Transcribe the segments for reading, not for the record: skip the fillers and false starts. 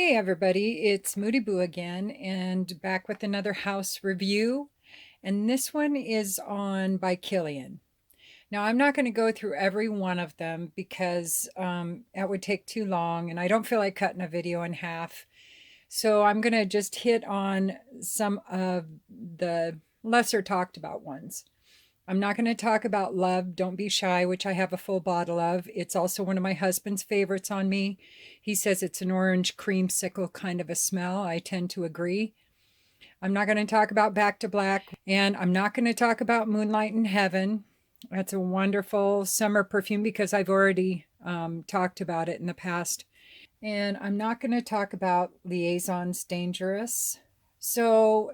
Hey everybody, it's Moody Boo again and back with another house review. And this one is on by Kilian. Now, I'm not going to go through every one of them because that would take too long and I don't feel like cutting a video in half. So I'm going to just hit on some of the lesser talked about ones. I'm not going to talk about Love, Don't Be Shy, which I have a full bottle of. It's also one of my husband's favorites on me. He says it's an orange creamsicle kind of a smell. I tend to agree. I'm not going to talk about Back to Black, and I'm not going to talk about Moonlight in Heaven. That's a wonderful summer perfume because I've already talked about it in the past. And I'm not going to talk about Liaisons Dangerous. So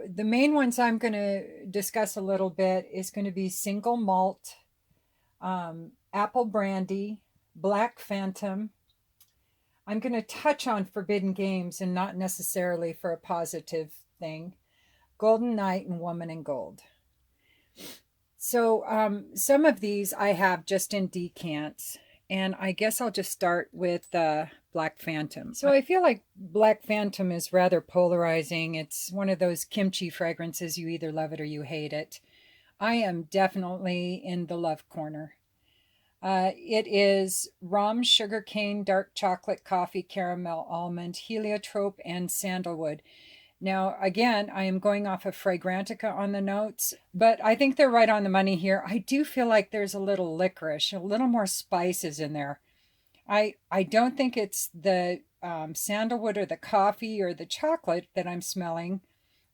the main ones I'm going to discuss a little bit is going to be Single Malt, Apple Brandy, Black Phantom. I'm going to touch on Forbidden Games and not necessarily for a positive thing. Golden Night and Woman in Gold. So some of these I have just in decants, and I guess I'll just start with Black Phantom. So I feel like Black Phantom is rather polarizing. It's one of those kimchi fragrances. You either love it or you hate it. I am definitely in the love corner. It is rum, sugarcane, dark chocolate, coffee, caramel, almond, heliotrope, and sandalwood. Now, again, I am going off of Fragrantica on the notes, but I think they're right on the money here. I do feel like there's a little licorice, a little more spices in there. I don't think it's the sandalwood or the coffee or the chocolate that I'm smelling.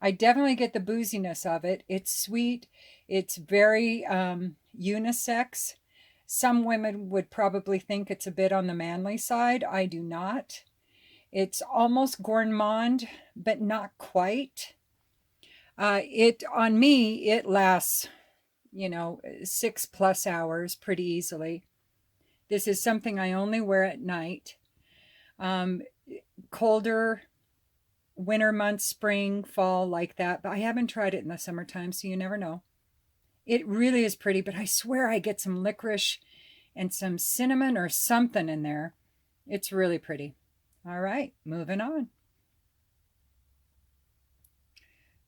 I definitely get the booziness of it. It's sweet. It's very unisex. Some women would probably think it's a bit on the manly side. I do not. It's almost gourmand, but not quite. It on me, it lasts, 6+ hours pretty easily. This is something I only wear at night. Um, Colder winter months, spring, fall, like that, but I haven't tried it in the summertime, so you never know. It really is pretty, but I swear I get some licorice and some cinnamon or something in there. It's really pretty. All right, moving on.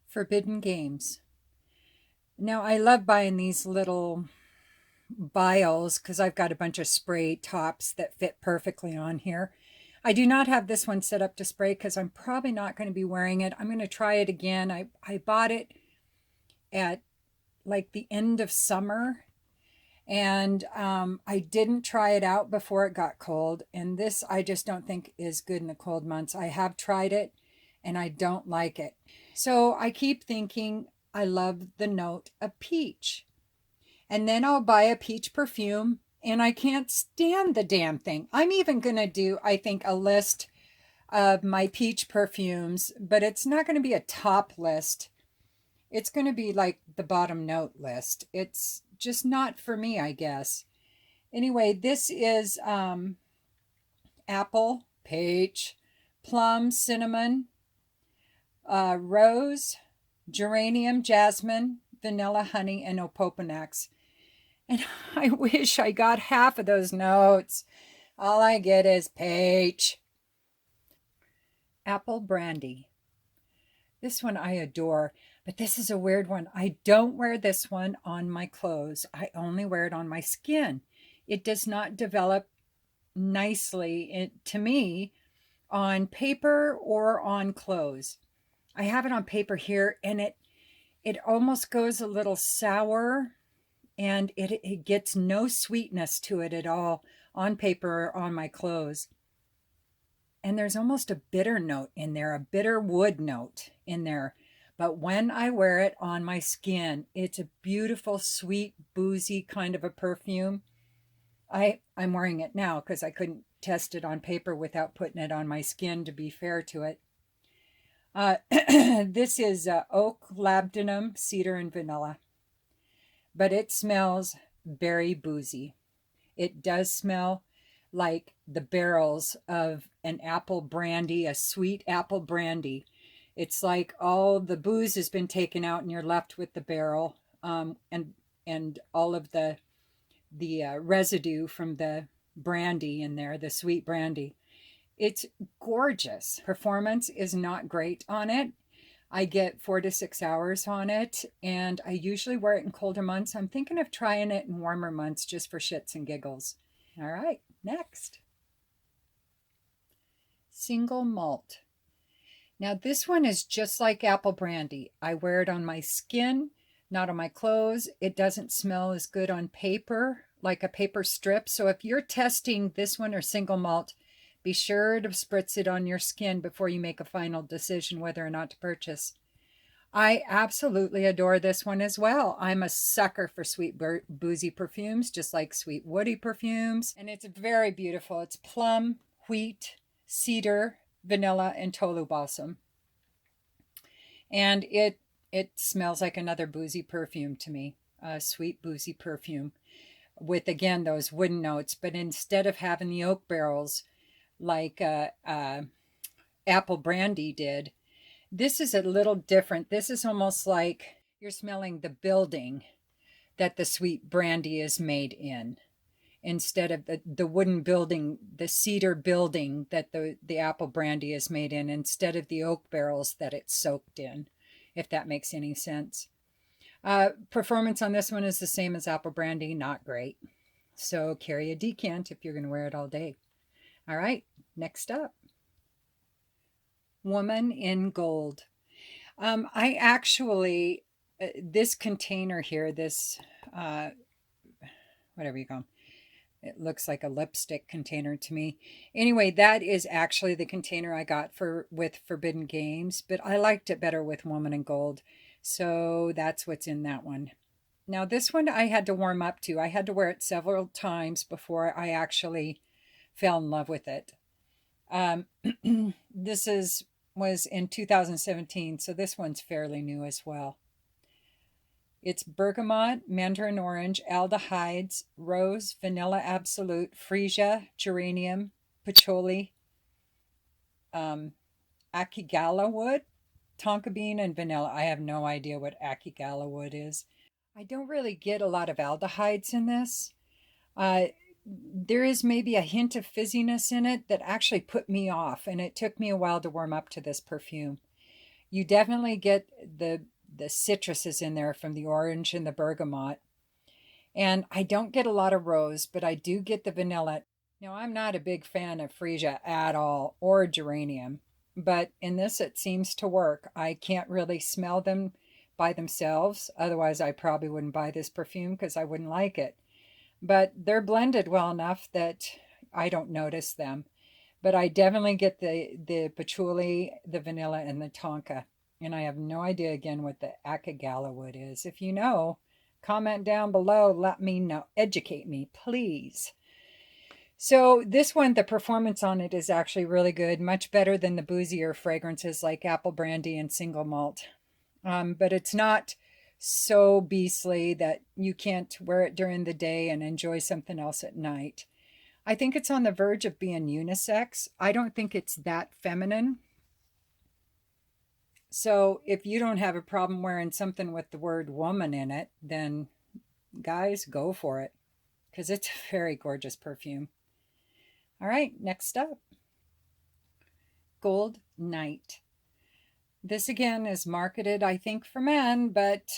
Forbidden Games. Now, I love buying these little vials because I've got a bunch of spray tops that fit perfectly on here. I do not have this one set up to spray because I'm probably not going to be wearing it. I'm going to try it again. I bought it at like the end of summer, and I didn't try it out before it got cold. And this I just don't think is good in the cold months. I have tried it and I don't like it. So I keep thinking I love the note of peach. And then I'll buy a peach perfume and I can't stand the damn thing. I'm even going to do, I think, a list of my peach perfumes, but it's not going to be a top list. It's going to be like the bottom note list. It's just not for me, I guess. Anyway, this is apple, peach, plum, cinnamon, rose, geranium, jasmine, vanilla, honey, and opoponax. And I wish I got half of those notes. All I get is peach. Apple brandy. This one I adore, but this is a weird one. I don't wear this one on my clothes. I only wear it on my skin. It does not develop nicely to me on paper or on clothes. I have it on paper here and it almost goes a little sour, and it gets no sweetness to it at all on paper or on my clothes. And there's almost a bitter note in there, a bitter wood note in there. But when I wear it on my skin, it's a beautiful, sweet, boozy kind of a perfume. I'm wearing it now because I couldn't test it on paper without putting it on my skin, to be fair to it. This is oak, labdanum, cedar, and vanilla. But it smells very boozy. It does smell like the barrels of an apple brandy, a sweet apple brandy. It's like all the booze has been taken out and you're left with the barrel, and all of the residue from the brandy in there, the sweet brandy. It's gorgeous. Performance is not great on it. I get 4 to 6 hours on it, and I usually wear it in colder months. I'm thinking of trying it in warmer months just for shits and giggles. All right, next. Single Malt. Now, this one is just like apple brandy. I wear it on my skin, not on my clothes. It doesn't smell as good on paper, like a paper strip. So if you're testing this one or single malt, be sure to spritz it on your skin before you make a final decision whether or not to purchase. I absolutely adore this one as well. I'm a sucker for sweet boozy perfumes, just like sweet woody perfumes. And it's very beautiful. It's plum, wheat, cedar, vanilla, and tolu balsam. And it smells like another boozy perfume to me, a sweet boozy perfume with, again, those wooden notes. But instead of having the oak barrels like apple brandy did, this is a little different. This is almost like you're smelling the building that the sweet brandy is made in, instead of the wooden building, the cedar building that the apple brandy is made in, instead of the oak barrels that it's soaked in, if that makes any sense. Performance on this one is the same as apple brandy, not great. So carry a decant if you're going to wear it all day. All right, next up. Woman in Gold. I actually, this container here, this, whatever you call them, it looks like a lipstick container to me. Anyway, that is actually the container I got with Forbidden Games, but I liked it better with Woman in Gold. So that's what's in that one. Now, this one I had to warm up to. I had to wear it several times before I actually fell in love with it. This was in 2017, so this one's fairly new as well. It's bergamot, mandarin orange, aldehydes, rose, vanilla absolute, freesia, geranium, patchouli, akigala wood, tonka bean, and vanilla. I have no idea what akigala wood is. I don't really get a lot of aldehydes in this. There is maybe a hint of fizziness in it that actually put me off, and it took me a while to warm up to this perfume. You definitely get the citruses in there from the orange and the bergamot. And I don't get a lot of rose, but I do get the vanilla. Now, I'm not a big fan of freesia at all, or geranium, but in this it seems to work. I can't really smell them by themselves. Otherwise, I probably wouldn't buy this perfume because I wouldn't like it. But they're blended well enough that I don't notice them. But I definitely get the patchouli, the vanilla, and the tonka. And I have no idea, again, what the akigala wood is. If you know, comment down below. Let me know. Educate me, please. So this one, the performance on it is actually really good. Much better than the boozier fragrances like apple brandy and single malt. But it's not so beastly that you can't wear it during the day and enjoy something else at night. I think it's on the verge of being unisex. I don't think it's that feminine. So if you don't have a problem wearing something with the word woman in it, then guys, go for it, because it's a very gorgeous perfume. All right, next up. Gold Night. This again is marketed, I think, for men, but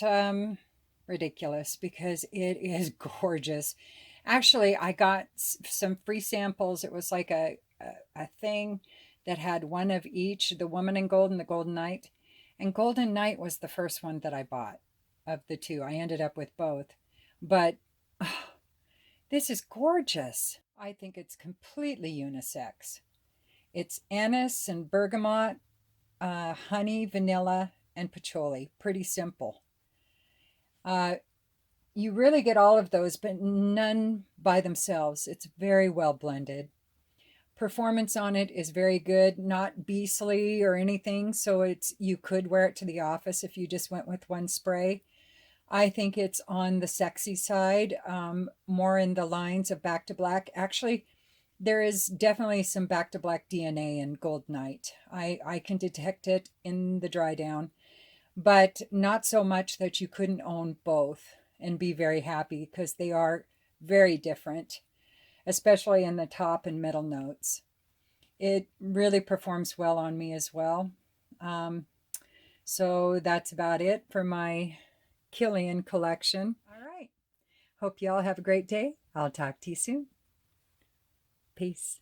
ridiculous because it is gorgeous. Actually, I got some free samples. It was like a thing that had one of each, the Woman in Gold and the Golden Night. And Golden Night was the first one that I bought of the two. I ended up with both. But oh, this is gorgeous. I think it's completely unisex. It's anise and bergamot, honey, vanilla, and patchouli. Pretty simple. You really get all of those, but none by themselves. It's very well blended. Performance on it is very good, not beastly or anything, so you could wear it to the office if you just went with one spray. I think it's on the sexy side, more in the lines of Back to Black. Actually, there is definitely some Back to Black DNA in Gold Night. I can detect it in the dry down, but not so much that you couldn't own both and be very happy, because they are very different, especially in the top and middle notes. it really performs well on me as well. Um, so that's about it for my Kilian collection. All right. Hope you all have a great day. I'll talk to you soon. Peace.